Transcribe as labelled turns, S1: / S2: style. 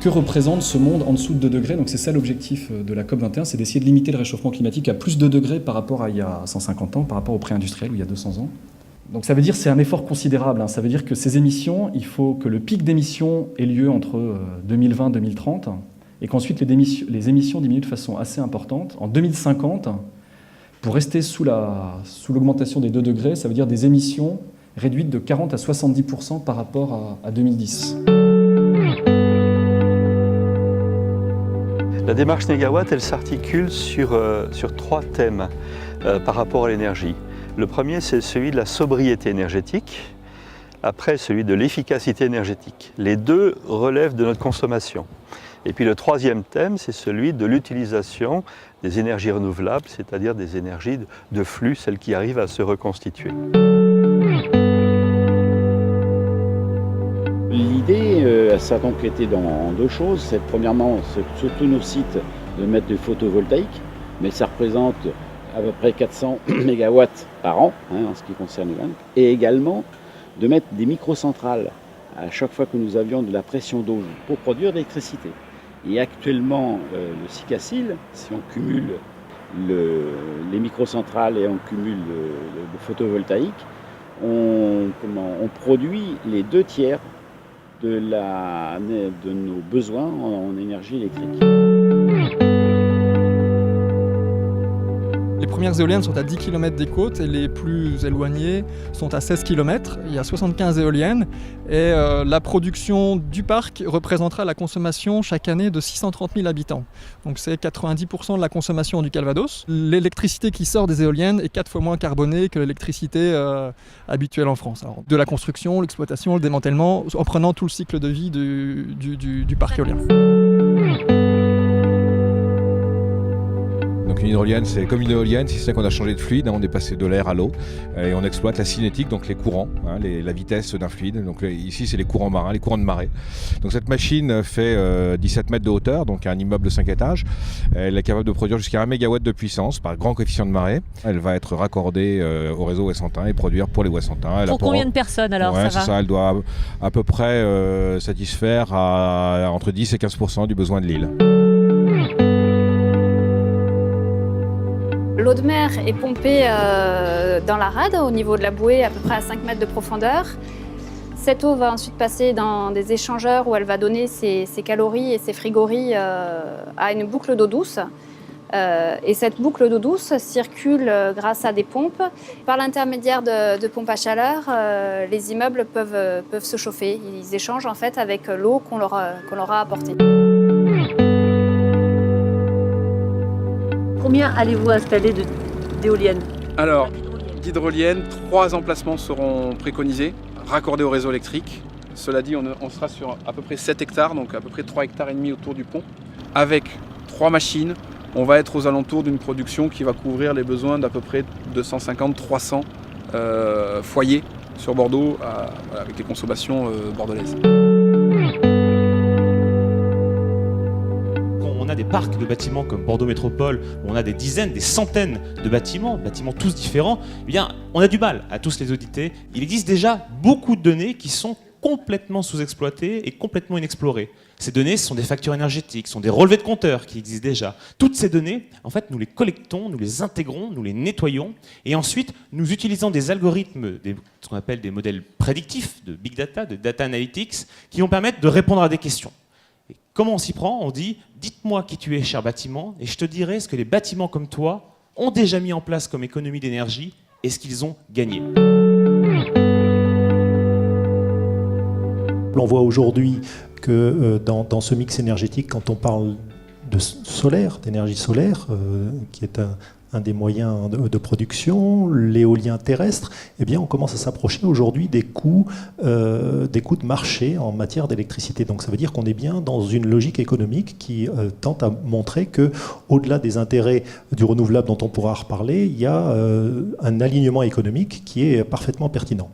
S1: que représente ce monde en dessous de 2 degrés. Donc c'est ça l'objectif de la COP21, c'est d'essayer de limiter le réchauffement climatique à plus de 2 degrés par rapport à il y a 150 ans, par rapport au pré-industriel où il y a 200 ans. Donc ça veut dire que c'est un effort considérable, hein. Ça veut dire que ces émissions, il faut que le pic d'émissions ait lieu entre 2020 et 2030 et qu'ensuite les émissions diminuent de façon assez importante. En 2050, pour rester sous l'augmentation des 2 degrés, ça veut dire des émissions réduites de 40 à 70% par rapport à 2010.
S2: La démarche Négawatt, elle s'articule sur 3 thèmes par rapport à l'énergie. Le premier, c'est celui de la sobriété énergétique, après celui de l'efficacité énergétique. Les deux relèvent de notre consommation. Et puis le 3e thème, c'est celui de l'utilisation des énergies renouvelables, c'est-à-dire des énergies de flux, celles qui arrivent à se reconstituer.
S3: L'idée, ça a donc été dans 2 choses. C'est premièrement, sur tous nos sites, de mettre du photovoltaïque, mais ça représente à peu près 400 MW par an, en ce qui concerne le Lank, et également de mettre des microcentrales à chaque fois que nous avions de la pression d'eau pour produire de l'électricité. Et actuellement, le Sicassil, si on cumule les microcentrales et on cumule le photovoltaïque, on produit les 2 tiers de nos besoins en énergie électrique.
S4: Les premières éoliennes sont à 10 km des côtes et les plus éloignées sont à 16 km. Il y a 75 éoliennes et la production du parc représentera la consommation chaque année de 630 000 habitants. Donc c'est 90% de la consommation du Calvados. L'électricité qui sort des éoliennes est 4 fois moins carbonée que l'électricité habituelle en France. Alors, de la construction, l'exploitation, le démantèlement, en prenant tout le cycle de vie du parc éolien.
S5: Donc une hydrolienne, c'est comme une éolienne, si c'est qu'on a changé de fluide, on est passé de l'air à l'eau et on exploite la cinétique, donc les courants, la vitesse d'un fluide. Donc ici, c'est les courants marins, les courants de marée. Donc cette machine fait 17 mètres de hauteur, donc un immeuble de 5 étages. Elle est capable de produire jusqu'à 1 MW de puissance par grand coefficient de marée. Elle va être raccordée au réseau Ouessantins et produire pour les Ouessantins.
S6: Pour combien de personnes alors?
S5: Ouais, ça va. Elle doit à peu près satisfaire entre 10 et 15% du besoin de l'île.
S7: L'eau de mer est pompée dans la rade, au niveau de la bouée, à peu près à 5 mètres de profondeur. Cette eau va ensuite passer dans des échangeurs où elle va donner ses calories et ses frigories à une boucle d'eau douce. Et cette boucle d'eau douce circule grâce à des pompes. Par l'intermédiaire de pompes à chaleur, les immeubles peuvent se chauffer. Ils échangent en fait avec l'eau qu'on leur a apportée.
S6: Combien allez-vous installer d'éoliennes?
S8: Alors, d'hydroliennes, 3 emplacements seront préconisés, raccordés au réseau électrique. Cela dit, on sera sur à peu près 7 hectares, donc à peu près 3,5 hectares autour du pont. Avec 3 machines, on va être aux alentours d'une production qui va couvrir les besoins d'à peu près 250-300 foyers sur Bordeaux, avec des consommations bordelaises.
S9: On a des parcs de bâtiments comme Bordeaux Métropole, où on a des dizaines, des centaines de bâtiments tous différents, eh bien, on a du mal à tous les auditer. Il existe déjà beaucoup de données qui sont complètement sous-exploitées et complètement inexplorées. Ces données, ce sont des factures énergétiques, ce sont des relevés de compteurs qui existent déjà. Toutes ces données, en fait, nous les collectons, nous les intégrons, nous les nettoyons, et ensuite, nous utilisons des algorithmes, ce qu'on appelle des modèles prédictifs de big data, de data analytics, qui vont permettre de répondre à des questions. Et comment on s'y prend? On dit, dites-moi qui tu es, cher bâtiment, et je te dirai ce que les bâtiments comme toi ont déjà mis en place comme économie d'énergie et ce qu'ils ont gagné.
S10: On voit aujourd'hui que dans ce mix énergétique, quand on parle de solaire, d'énergie solaire, qui est un des moyens de production, l'éolien terrestre, eh bien on commence à s'approcher aujourd'hui des coûts de marché en matière d'électricité. Donc ça veut dire qu'on est bien dans une logique économique qui tente à montrer que, au-delà des intérêts du renouvelable dont on pourra reparler, il y a un alignement économique qui est parfaitement pertinent.